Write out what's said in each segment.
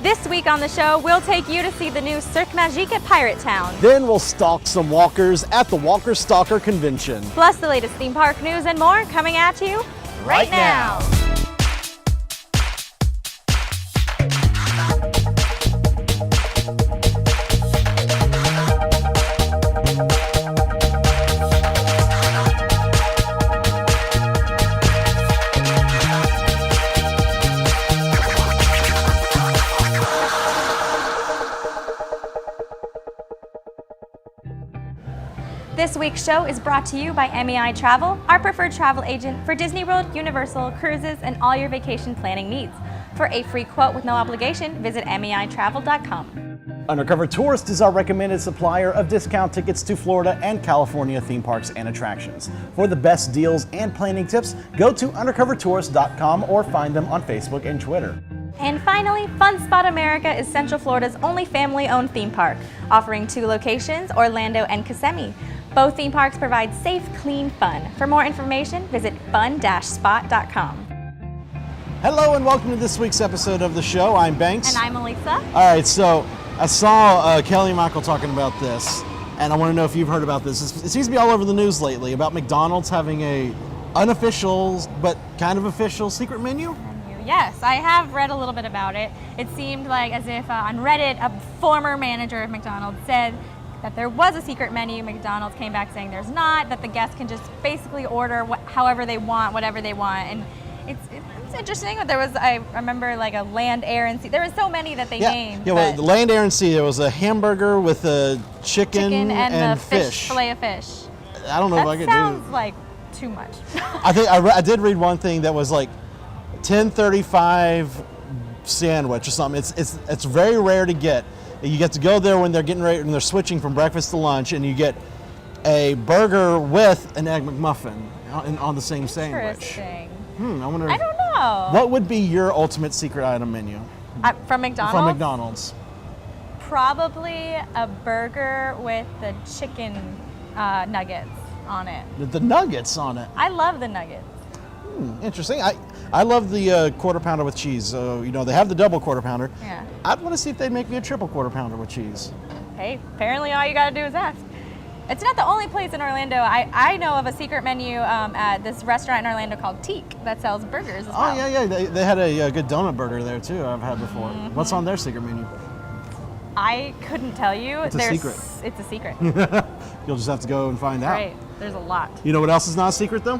This week on the show, we'll take you to see the new Cirque Magique at Pirate Town. Then we'll stalk some walkers at the Walker Stalker Convention. Plus the latest theme park news and more coming at you right now. This week's show is brought to you by MEI Travel, our preferred travel agent for Disney World, Universal, cruises, and all your vacation planning needs. For a free quote with no obligation, visit MEItravel.com. Undercover Tourist is our recommended supplier of discount tickets to Florida and California theme parks and attractions. For the best deals and planning tips, go to undercovertourist.com or find them on Facebook and Twitter. And finally, Fun Spot America is Central Florida's only family-owned theme park, offering 2 locations, Orlando and Kissimmee. Both theme parks provide safe, clean fun. For more information, visit fun-spot.com. Hello and welcome to this week's episode of the show. I'm Banks. And I'm Elisa. All right, so I saw Kelly and Michael talking about this, and I want to know if you've heard about this. It seems to be all over the news lately about McDonald's having a unofficial but kind of official secret menu. Yes, I have read a little bit about it. It seemed like as if on Reddit, a former manager of McDonald's said that there was a secret menu. McDonald's came back saying there's not, that the guests can just basically order however they want, whatever they want. And it's interesting. There was, I remember, like a land, air, and sea. There were so many that they named. Yeah, well, the land, air, and sea. There was a hamburger with a chicken and the fish, fillet of fish. I don't know if I could do. That sounds like too much. I think I did read one thing that was like $10.35 sandwich or something. It's very rare to get. You get to go there when they're getting ready and they're switching from breakfast to lunch, and you get a burger with an egg McMuffin on the same sandwich. Interesting. I wonder. I don't know. What would be your ultimate secret item menu? From McDonald's? From McDonald's. Probably a burger with the chicken nuggets on it. The nuggets on it. I love the nuggets. Interesting. I love the quarter pounder with cheese. So, they have the double quarter pounder. Yeah. I'd want to see if they'd make me a triple quarter pounder with cheese. Hey, apparently all you got to do is ask. It's not the only place in Orlando. I know of a secret menu at this restaurant in Orlando called Teak that sells burgers as well. Oh, yeah. They had a good donut burger there, too, I've had before. Mm-hmm. What's on their secret menu? I couldn't tell you. It's a secret. It's a secret. You'll just have to go and find out. Right. There's a lot. You know what else is not a secret, though?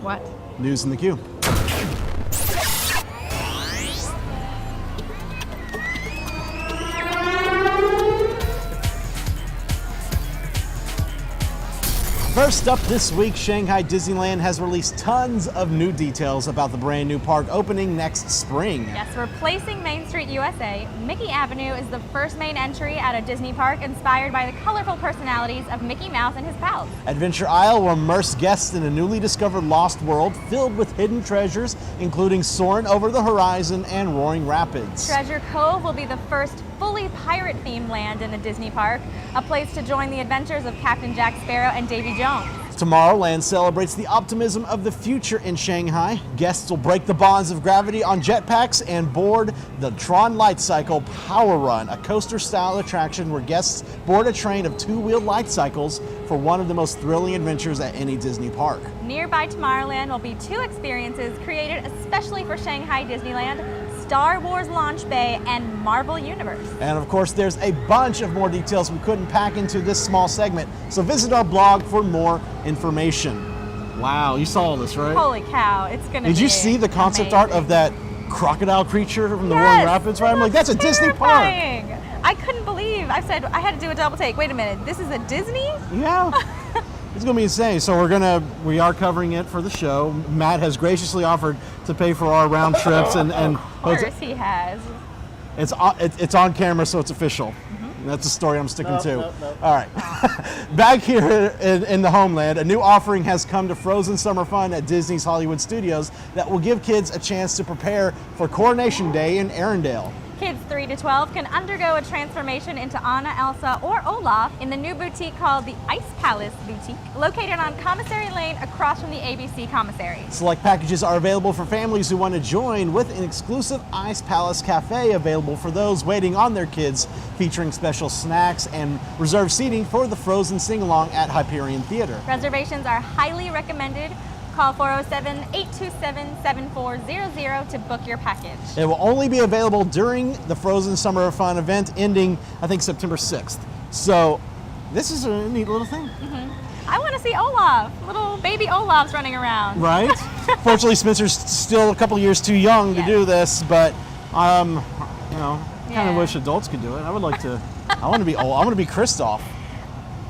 What? News in the queue. First up this week, Shanghai Disneyland has released tons of new details about the brand new park opening next spring. Yes, replacing Main Street USA, Mickey Avenue is the first main entry at a Disney park inspired by the colorful personalities of Mickey Mouse and his pals. Adventure Isle will immerse guests in a newly discovered lost world filled with hidden treasures, including Soarin' Over the Horizon and Roaring Rapids. Treasure Cove will be the first fully pirate-themed land in the Disney park, a place to join the adventures of Captain Jack Sparrow and Davy Jones. Tomorrowland celebrates the optimism of the future in Shanghai. Guests will break the bonds of gravity on jetpacks and board the Tron Light Cycle Power Run, a coaster-style attraction where guests board a train of 2-wheeled light cycles for one of the most thrilling adventures at any Disney park. Nearby Tomorrowland will be 2 experiences created especially for Shanghai Disneyland: Star Wars Launch Bay and Marvel Universe. And of course, there's a bunch of more details we couldn't pack into this small segment, so visit our blog for more information. Wow, you saw all this, right? Holy cow, it's gonna be Did you see the concept art of that crocodile creature from the Yes, Roaring Rapids? Right? I'm like, that's a Disney park. I couldn't believe. I said I had to do a double take. Wait a minute, this is a Disney? Yeah. It's gonna be insane. So we are covering it for the show. Matt has graciously offered to pay for our round trips, and of course he has. It's on camera, so it's official. Mm-hmm. That's the story I'm sticking to. Nope. All right. Back here in the homeland, a new offering has come to Frozen Summer Fun at Disney's Hollywood Studios that will give kids a chance to prepare for Coronation Day in Arendelle. Kids 3 to 12 can undergo a transformation into Anna, Elsa, or Olaf in the new boutique called the Ice Palace Boutique, located on Commissary Lane across from the ABC Commissary. Select packages are available for families who want to join, with an exclusive Ice Palace Cafe available for those waiting on their kids, featuring special snacks and reserved seating for the Frozen sing-along at Hyperion Theater. Reservations are highly recommended. Call 407-827-7400 to book your package. It will only be available during the Frozen Summer of Fun event ending, I think, September 6th. So this is a neat little thing. I want to see Olaf, little baby Olafs running around. Right? Fortunately, Spencer's still a couple years too young to do this, but kind of wish adults could do it. I would like to. I want to be old. I want to be Kristoff.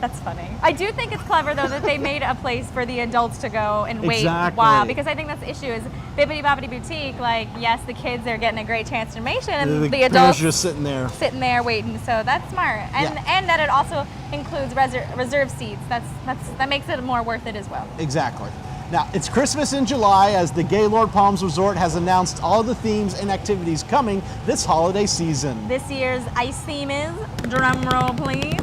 That's funny. I do think it's clever, though, that they made a place for the adults to go and wait Exactly. a while, because I think that's the issue is Bibbidi Bobbidi Boutique, like, yes, the kids are getting a great transformation, and the parents adults are just sitting there waiting, so that's smart. And that it also includes reserved seats. That makes it more worth it as well. Exactly. Now, it's Christmas in July, as the Gaylord Palms Resort has announced all the themes and activities coming this holiday season. This year's ice theme is, drum roll please,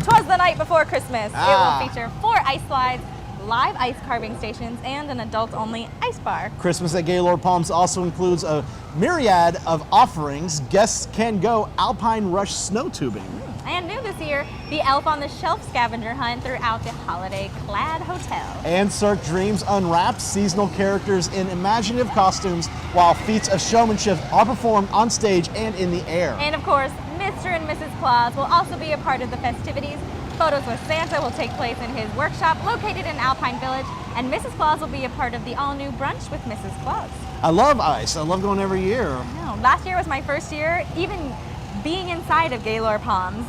'Twas the Night Before Christmas. It will feature 4 ice slides, live ice carving stations, and an adult-only ice bar. Christmas at Gaylord Palms also includes a myriad of offerings. Guests can go Alpine Rush snow tubing. And new this year, the Elf on the Shelf scavenger hunt throughout the Holiday Clad Hotel. And Cirque Dreams Unwrapped, seasonal characters in imaginative costumes, while feats of showmanship are performed on stage and in the air. And of course, Mr. and Mrs. Claus will also be a part of the festivities. Photos with Santa will take place in his workshop located in Alpine Village, and Mrs. Claus will be a part of the all-new Brunch with Mrs. Claus. I love ice. I love going every year. I know. Last year was my first year, even being inside of Gaylord Palms,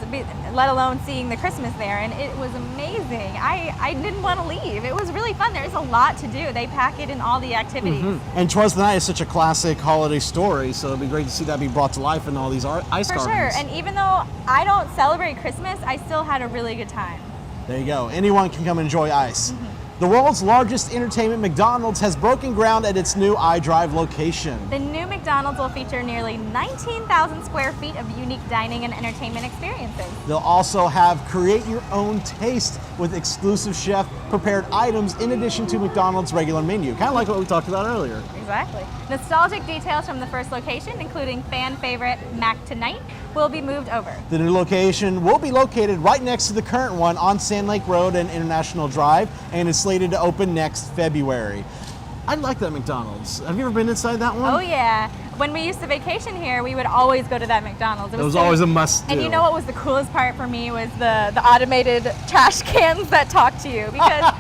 let alone seeing the Christmas there, and it was amazing. I didn't want to leave. It was really fun. There's a lot to do. They pack it in all the activities. And 'Twas the Night is such a classic holiday story, so it'd be great to see that be brought to life in all these ice For carvings. sure. And even though I don't celebrate Christmas, I still had a really good time. There you go. Anyone can come enjoy ice. The world's largest entertainment, McDonald's, has broken ground at its new iDrive location. The new McDonald's will feature nearly 19,000 square feet of unique dining and entertainment experiences. They'll also have create your own taste with exclusive chef prepared items in addition to McDonald's regular menu. Kind of like what we talked about earlier. Exactly. Nostalgic details from the first location, including fan favorite Mac Tonight, will be moved over. The new location will be located right next to the current one on Sand Lake Road and International Drive, and is slated to open next February. I like that McDonald's. Have you ever been inside that one? Oh yeah. When we used to vacation here, we would always go to that McDonald's. It was always a must do. And you know what was the coolest part for me was the automated trash cans that talk to you, because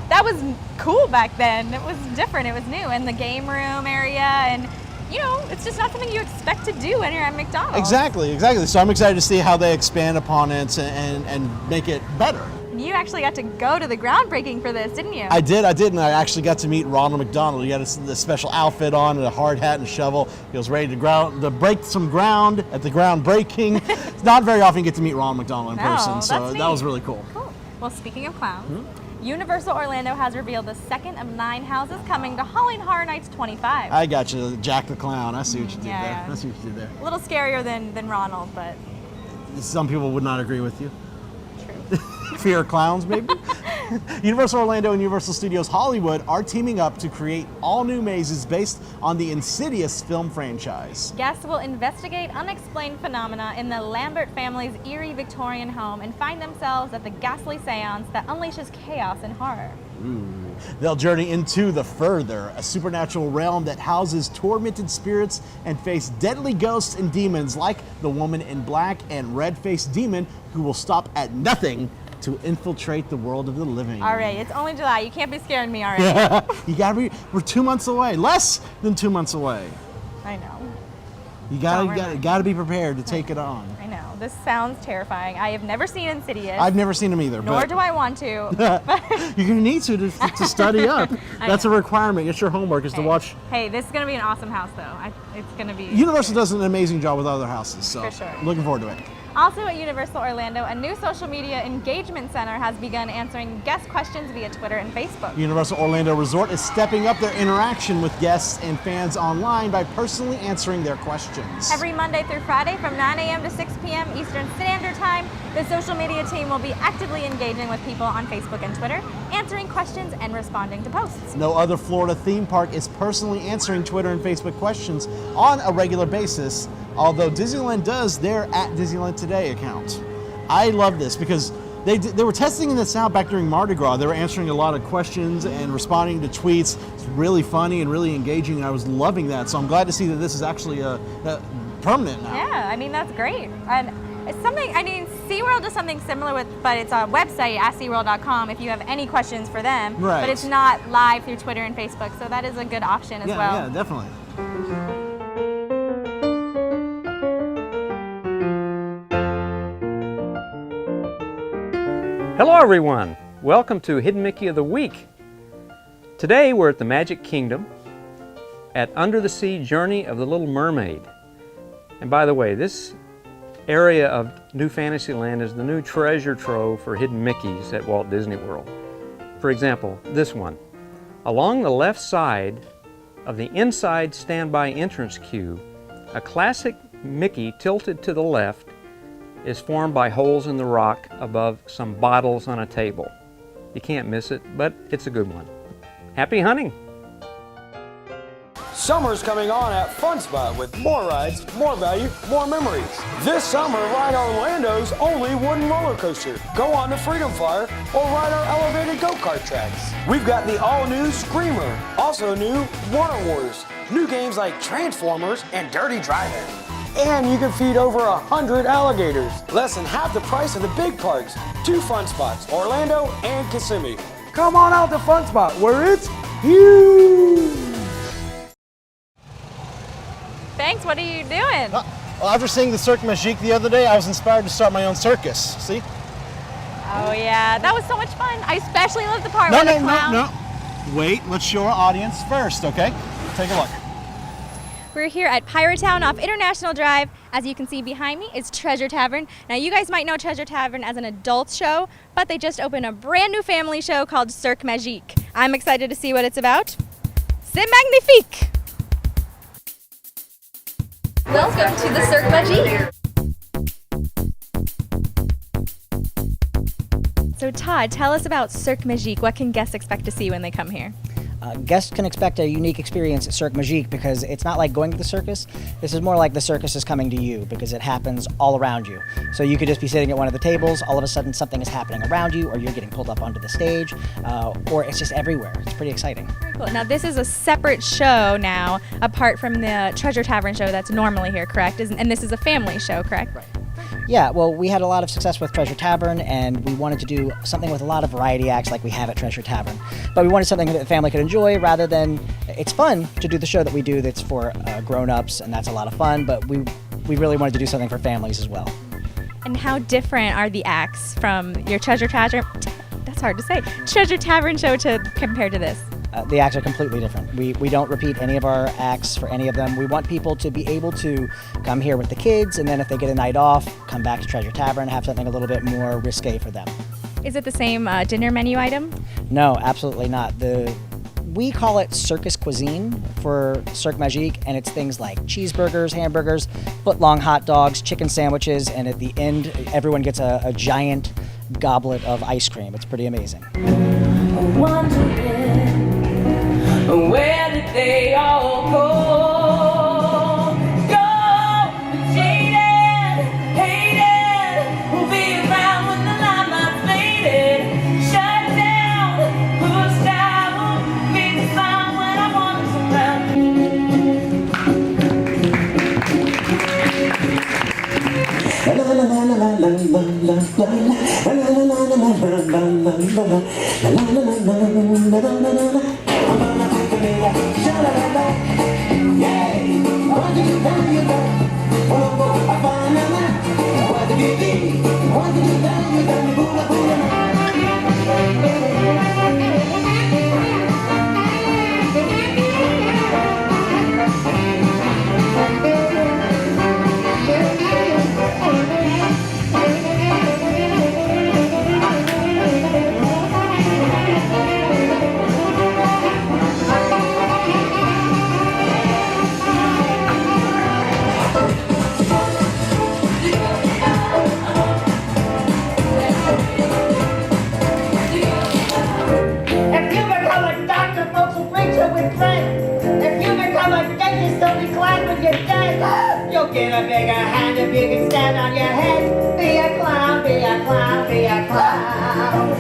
that was cool back then. It was different, it was new. And the game room area, and you know, it's just not something you expect to do when you're at McDonald's. Exactly. So I'm excited to see how they expand upon it and make it better. You actually got to go to the groundbreaking for this, didn't you? I did, and I actually got to meet Ronald McDonald. He had a special outfit on and a hard hat and a shovel. He was ready to break some ground at the groundbreaking. It's not very often you get to meet Ronald McDonald in person, so that was really cool. Cool. Well, speaking of clowns, Universal Orlando has revealed the second of 9 houses coming to Halloween Horror Nights 25. I got you, Jack the Clown. I see what you did there. Yeah. I see what you did there. A little scarier than Ronald, but Some people would not agree with you. true. Fear of clowns, maybe? Universal Orlando and Universal Studios Hollywood are teaming up to create all new mazes based on the Insidious film franchise. Guests will investigate unexplained phenomena in the Lambert family's eerie Victorian home and find themselves at the ghastly seance that unleashes chaos and horror. They'll journey into the Further, a supernatural realm that houses tormented spirits and face deadly ghosts and demons like the Woman in Black and Red-Faced Demon, who will stop at nothing to infiltrate the world of the living. All right, it's only July. You can't be scaring me already. We're 2 months away, less than 2 months away. I know. You gotta be prepared to take it on. I know. This sounds terrifying. I have never seen Insidious. I've never seen them either. Nor do I want to. You're gonna need to study up. That's a requirement. It's your homework is to watch. Hey, this is gonna be an awesome house, though. it's going to be... Universal does an amazing job with other houses, so For sure. looking forward to it. Also at Universal Orlando, a new social media engagement center has begun answering guest questions via Twitter and Facebook. Universal Orlando Resort is stepping up their interaction with guests and fans online by personally answering their questions. Every Monday through Friday from 9 a.m. to 6 p.m. Eastern Standard Time, the social media team will be actively engaging with people on Facebook and Twitter, answering questions and responding to posts. No other Florida theme park is personally answering Twitter and Facebook questions on a regular basis, although Disneyland does their @Disneyland Today account. I love this because they were testing this out back during Mardi Gras. They were answering a lot of questions and responding to tweets. It's really funny and really engaging, and I was loving that. So I'm glad to see that this is actually permanent now. Yeah, I mean, that's great. And it's something, I mean, SeaWorld does something similar with, but it's a website, askseaworld.com, if you have any questions for them. Right. But it's not live through Twitter and Facebook, so that is a good option as well. Yeah, definitely. Hello everyone! Welcome to Hidden Mickey of the Week. Today we're at the Magic Kingdom at Under the Sea Journey of the Little Mermaid. And by the way, this area of New Fantasyland is the new treasure trove for hidden Mickeys at Walt Disney World. For example, this one. Along the left side of the inside standby entrance queue, a classic Mickey tilted to the left is formed by holes in the rock above some bottles on a table. You can't miss it, but it's a good one. Happy hunting! Summer's coming on at Fun Spot with more rides, more value, more memories. This summer, ride Orlando's only wooden roller coaster. Go on the Freedom Flyer or ride our elevated go-kart tracks. We've got the all-new Screamer, also new Water Wars, new games like Transformers and Dirty Driving. And you can feed over 100 alligators. Less than half the price of the big parks. 2 Fun Spots, Orlando and Kissimmee. Come on out to Fun Spot where it's huge. Thanks, what are you doing? Well, after seeing the Cirque Magique the other day, I was inspired to start my own circus. See? Oh yeah, that was so much fun. I especially love the part where the clown... No. Wait, let's show our audience first, okay? Take a look. We're here at Pirate Town off International Drive. As you can see behind me is Treasure Tavern. Now you guys might know Treasure Tavern as an adult show, but they just opened a brand new family show called Cirque Magique. I'm excited to see what it's about. C'est magnifique! Welcome to the Cirque Magique. So Todd, tell us about Cirque Magique. What can guests expect to see when they come here? Guests can expect a unique experience at Cirque Magique because it's not like going to the circus. This is more like the circus is coming to you because it happens all around you. So you could just be sitting at one of the tables, all of a sudden something is happening around you, or you're getting pulled up onto the stage, or it's just everywhere. It's pretty exciting. Very cool. Now this is a separate show now, apart from the Treasure Tavern show that's normally here, correct? And this is a family show, correct? Right. Yeah, well, we had a lot of success with Treasure Tavern, and we wanted to do something with a lot of variety acts like we have at Treasure Tavern. But we wanted something that the family could enjoy rather than... It's fun to do the show that we do that's for grown-ups, and that's a lot of fun, but we really wanted to do something for families as well. And how different are the acts from your Treasure Tavern... That's hard to say. Treasure Tavern show compared to this? The acts are completely different. We don't repeat any of our acts for any of them. We want people to be able to come here with the kids, and then if they get a night off, come back to Treasure Tavern, have something a little bit more risque for them. Is it the same dinner menu item? No, absolutely not. We call it circus cuisine for Cirque Magique, and it's things like cheeseburgers, hamburgers, foot-long hot dogs, chicken sandwiches, and at the end, everyone gets a giant goblet of ice cream. It's pretty amazing. Where did they all go? Jaded, hated, we'll be around when the limelight's faded. Shut down, pushed out, make the sound when I want to surround. a bigger hand if you can stand on your head. Be a clown, be a clown, be a clown.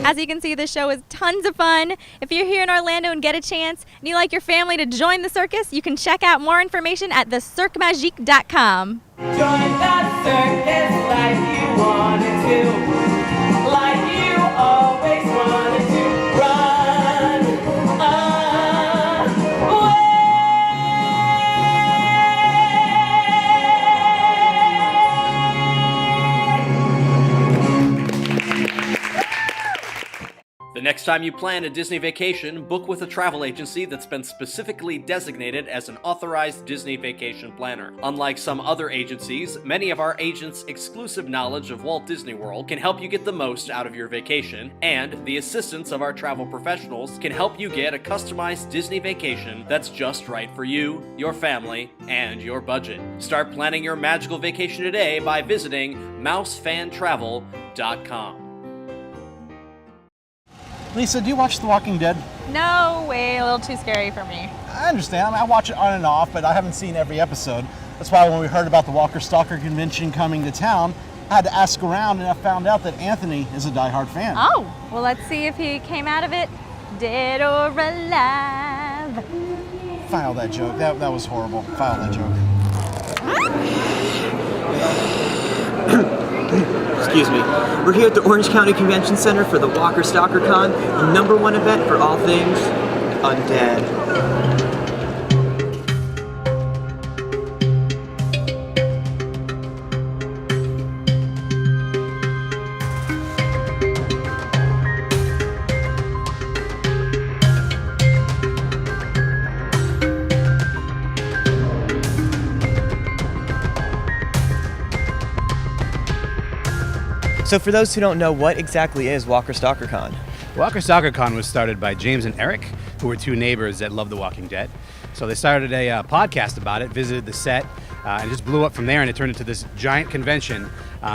As you can see, this show is tons of fun. If you're here in Orlando and get a chance and you like your family to join the circus, you can check out more information at thecirquemagique.com. Join the circus like you wanted to, like you always wanted to. Run away. The next time you plan a Disney vacation, book with a travel agency that's been specifically designated as an authorized Disney vacation planner. Unlike some other agencies, many of our agents' exclusive knowledge of Walt Disney World can help you get the most out of your vacation, and the assistance of our travel professionals can help you get a customized Disney vacation that's just right for you, your family, and your budget. Start planning your magical vacation today by visiting mousefantravel.com. Lisa, do you watch The Walking Dead? No way, a little too scary for me. I understand. I mean, I watch it on and off, but I haven't seen every episode. That's why when we heard about the Walker Stalker convention coming to town, I had to ask around, and I found out that Anthony is a diehard fan. Oh, well, let's see if he came out of it dead or alive. File that joke. That was horrible. File that joke. Excuse me. We're here at the Orange County Convention Center for the Walker Stalker Con, the #1 event for all things undead. So for those who don't know, what exactly is Walker Stalker Con? Walker Stalker Con was started by James and Eric, who were two neighbors that loved The Walking Dead. So they started a podcast about it, visited the set, and it just blew up from there, and it turned into this giant convention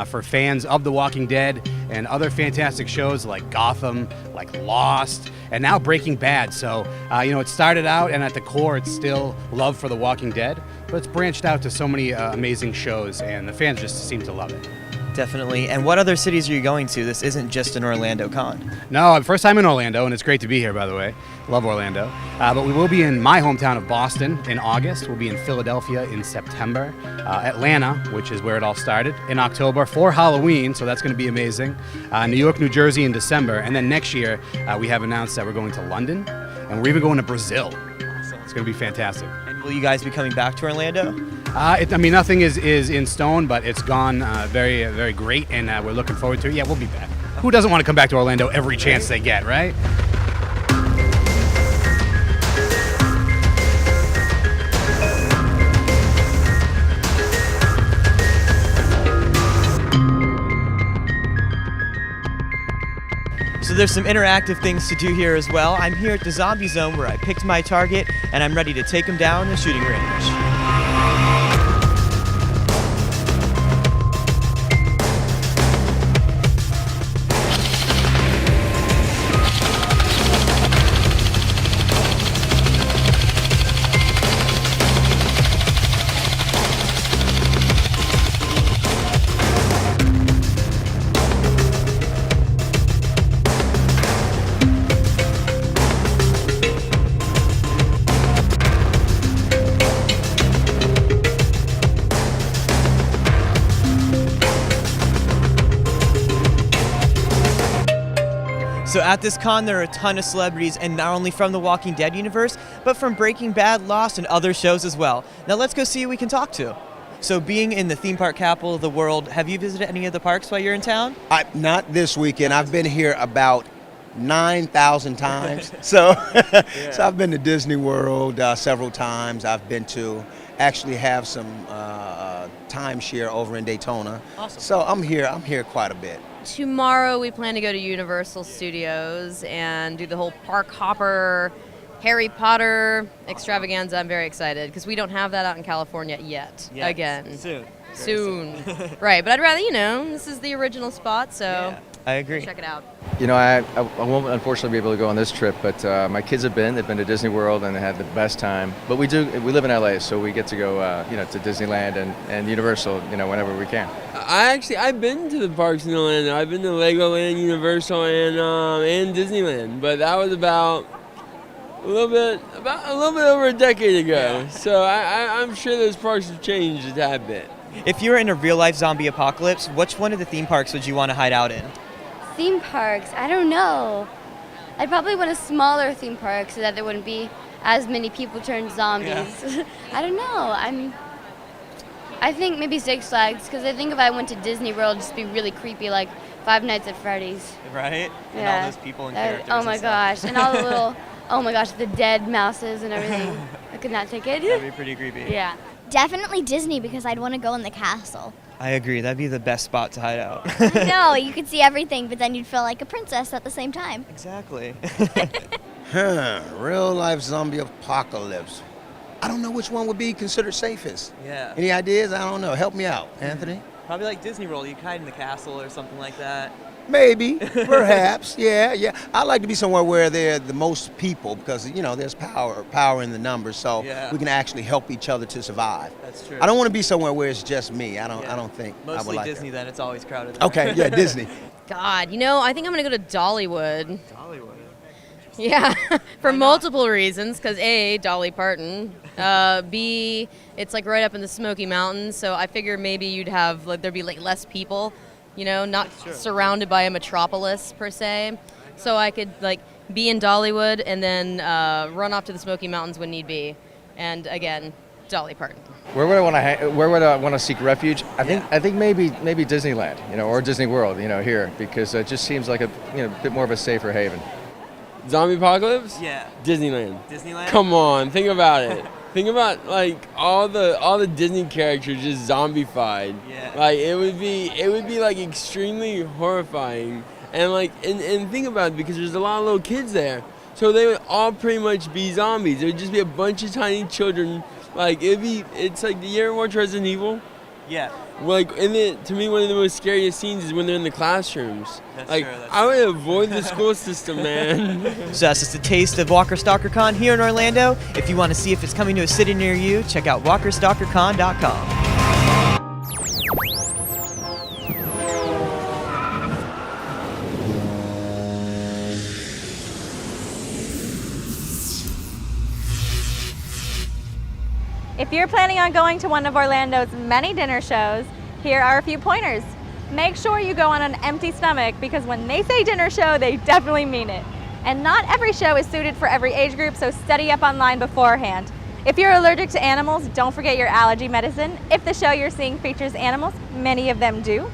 for fans of The Walking Dead and other fantastic shows like Gotham, like Lost, and now Breaking Bad. So, it started out, and at the core, it's still love for The Walking Dead, but it's branched out to so many amazing shows, and the fans just seem to love it. Definitely. And what other cities are you going to? This isn't just an Orlando con. No, first time in Orlando, and it's great to be here, by the way. Love Orlando. But we will be in my hometown of Boston in August. We'll be in Philadelphia in September. Atlanta, which is where it all started, in October for Halloween, so that's going to be amazing. New York, New Jersey in December. And then next year, we have announced that we're going to London, and we're even going to Brazil. Awesome. It's going to be fantastic. And will you guys be coming back to Orlando? Nothing is in stone, but it's gone very, very great, and we're looking forward to it. Yeah, we'll be back. Who doesn't want to come back to Orlando every chance they get, right? So there's some interactive things to do here as well. I'm here at the Zombie Zone where I picked my target, and I'm ready to take him down in the shooting range. So at this con, there are a ton of celebrities, and not only from the Walking Dead universe, but from Breaking Bad, Lost, and other shows as well. Now let's go see who we can talk to. So being in the theme park capital of the world, have you visited any of the parks while you're in town? Not this weekend. I've been here about 9,000 times. So I've been to Disney World several times. I've been to actually have some timeshare over in Daytona. Awesome. So I'm here quite a bit. Tomorrow we plan to go to Universal Studios and do the whole park hopper, Harry Potter extravaganza. I'm very excited because we don't have that out in California yet. Yes. Again. Soon. Right, but I'd rather, this is the original spot, so I agree. check it out. I won't unfortunately be able to go on this trip, but my kids they've been to Disney World and they had the best time. But we live in LA, so we get to go, to Disneyland and Universal, whenever we can. I've been to the parks in Orlando. I've been to Legoland, Universal, and Disneyland, but that was about a little bit over a decade ago. Yeah. So I'm sure those parks have changed a tad bit. If you were in a real-life zombie apocalypse, which one of the theme parks would you want to hide out in? Theme parks, I don't know. I'd probably want a smaller theme park so that there wouldn't be as many people turned zombies. Yeah. I don't know. I think maybe Six Flags, because I think if I went to Disney World, it'd just be really creepy, like Five Nights at Freddy's. Right? Yeah. And all those people and characters. Oh my gosh, and all the little, the dead mouses and everything. I could not take it. That'd be pretty creepy. Yeah. Definitely Disney because I'd want to go in the castle. I agree. That'd be the best spot to hide out. No, you could see everything, but then you'd feel like a princess at the same time. Exactly. Real life zombie apocalypse. I don't know which one would be considered safest. Yeah. Any ideas? I don't know. Help me out, Anthony. Probably like Disney World. You could hide in the castle or something like that. Maybe, perhaps, yeah. I like to be somewhere where there are the most people because, there's power in the numbers, so we can actually help each other to survive. That's true. I don't want to be somewhere where it's just me. I don't think Mostly I would like Disney, that. then. It's always crowded there. Okay, yeah, Disney. God, I think I'm going to go to Dollywood. Dollywood. Yeah, for multiple reasons. Because A, Dolly Parton. B, it's like right up in the Smoky Mountains, so I figure maybe you'd have there'd be less people. Not surrounded by a metropolis per se. So I could be in Dollywood and then run off to the Smoky Mountains when need be. And again, Dolly Parton. Where would I want to seek refuge? I think maybe Disneyland, or Disney World, here, because it just seems like a bit more of a safer haven. Zombie apocalypse? Yeah. Disneyland. Disneyland? Come on, think about it. Think about all the Disney characters just zombified. Yeah. It would be extremely horrifying. And think about it, because there's a lot of little kids there. So they would all pretty much be zombies. It would just be a bunch of tiny children. You ever watch Resident Evil? Yeah. Like, to me, one of the most scariest scenes is when they're in the classrooms. I would avoid the school system, man. So that's just a taste of Walker Stalker Con here in Orlando. If you want to see if it's coming to a city near you, check out walkerstalkercon.com. If you're planning on going to one of Orlando's many dinner shows, here are a few pointers. Make sure you go on an empty stomach because when they say dinner show, they definitely mean it. And not every show is suited for every age group, so study up online beforehand. If you're allergic to animals, don't forget your allergy medicine. If the show you're seeing features animals, many of them do.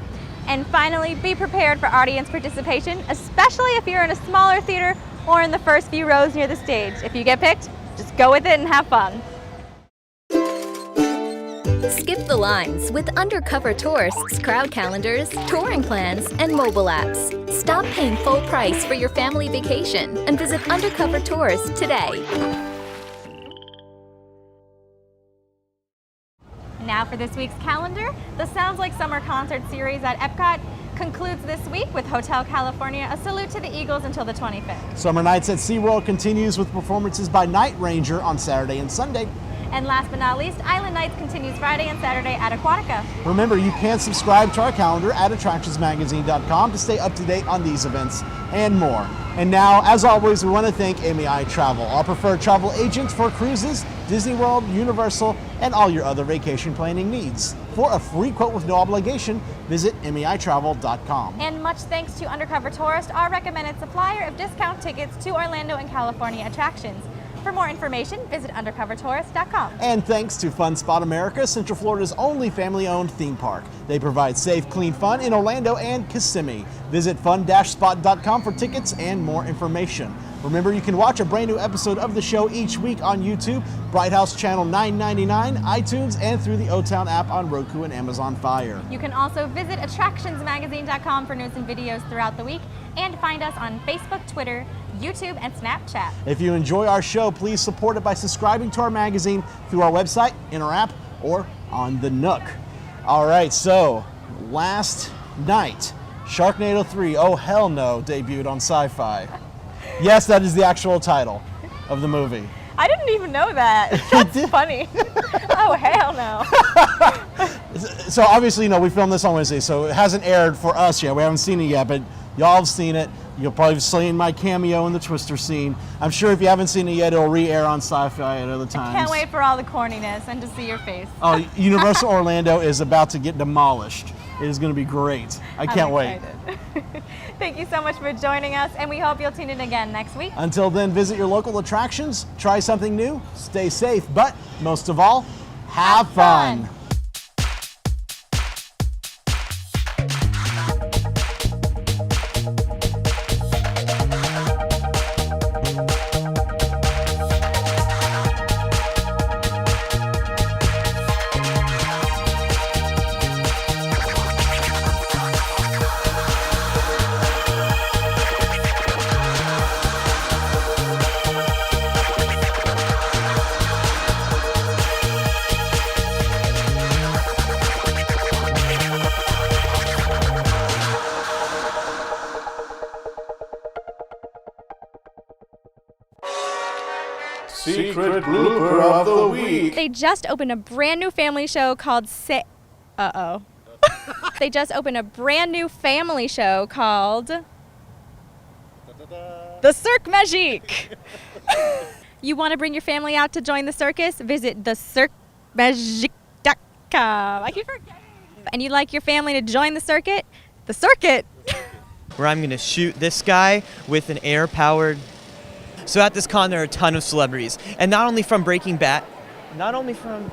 And finally, be prepared for audience participation, especially if you're in a smaller theater or in the first few rows near the stage. If you get picked, just go with it and have fun. Skip the lines with Undercover Tourists crowd calendars, touring plans, and mobile apps. Stop paying full price for your family vacation and visit Undercover Tours today. Now for this week's calendar, the Sounds Like Summer concert series at Epcot concludes this week with Hotel California, a salute to the Eagles until the 25th. Summer Nights at SeaWorld continues with performances by Night Ranger on Saturday and Sunday. And last but not least, Island Nights continues Friday and Saturday at Aquatica. Remember, you can subscribe to our calendar at attractionsmagazine.com to stay up to date on these events and more. And now, as always, we want to thank MEI Travel, our preferred travel agent for cruises, Disney World, Universal, and all your other vacation planning needs. For a free quote with no obligation, visit MEItravel.com. And much thanks to Undercover Tourist, our recommended supplier of discount tickets to Orlando and California attractions. For more information, visit undercovertourist.com. And thanks to Fun Spot America, Central Florida's only family-owned theme park. They provide safe, clean fun in Orlando and Kissimmee. Visit fun-spot.com for tickets and more information. Remember, you can watch a brand new episode of the show each week on YouTube, Bright House Channel 999, iTunes, and through the O-Town app on Roku and Amazon Fire. You can also visit attractionsmagazine.com for news and videos throughout the week, and find us on Facebook, Twitter, YouTube, and Snapchat. If you enjoy our show, please support it by subscribing to our magazine through our website, in our app, or on the Nook. All right, so last night, Sharknado 3, Oh Hell No, debuted on Sci-Fi. Yes, that is the actual title of the movie. I didn't even know that. That's funny. Oh, hell no. So obviously, we filmed this on Wednesday, so it hasn't aired for us yet. We haven't seen it yet, but y'all have seen it. You'll probably have seen my cameo in the Twister scene. I'm sure if you haven't seen it yet, it'll re-air on Sci-Fi at other times. Can't wait for all the corniness and to see your face. Oh, Universal Orlando is about to get demolished. It is going to be great. I can't wait. Thank you so much for joining us, and we hope you'll tune in again next week. Until then, visit your local attractions, try something new, stay safe, but most of all, have fun. Secret blooper of the week. They just opened a brand new family show called They just opened a brand new family show called the Cirque Magique. You want to bring your family out to join the circus? Visit the circemagique.com. I keep forgetting. And you'd like your family to join the circuit? The circuit. Where I'm going to shoot this guy with an air-powered... So at this con, there are a ton of celebrities. And not only from Breaking Bad, not only from...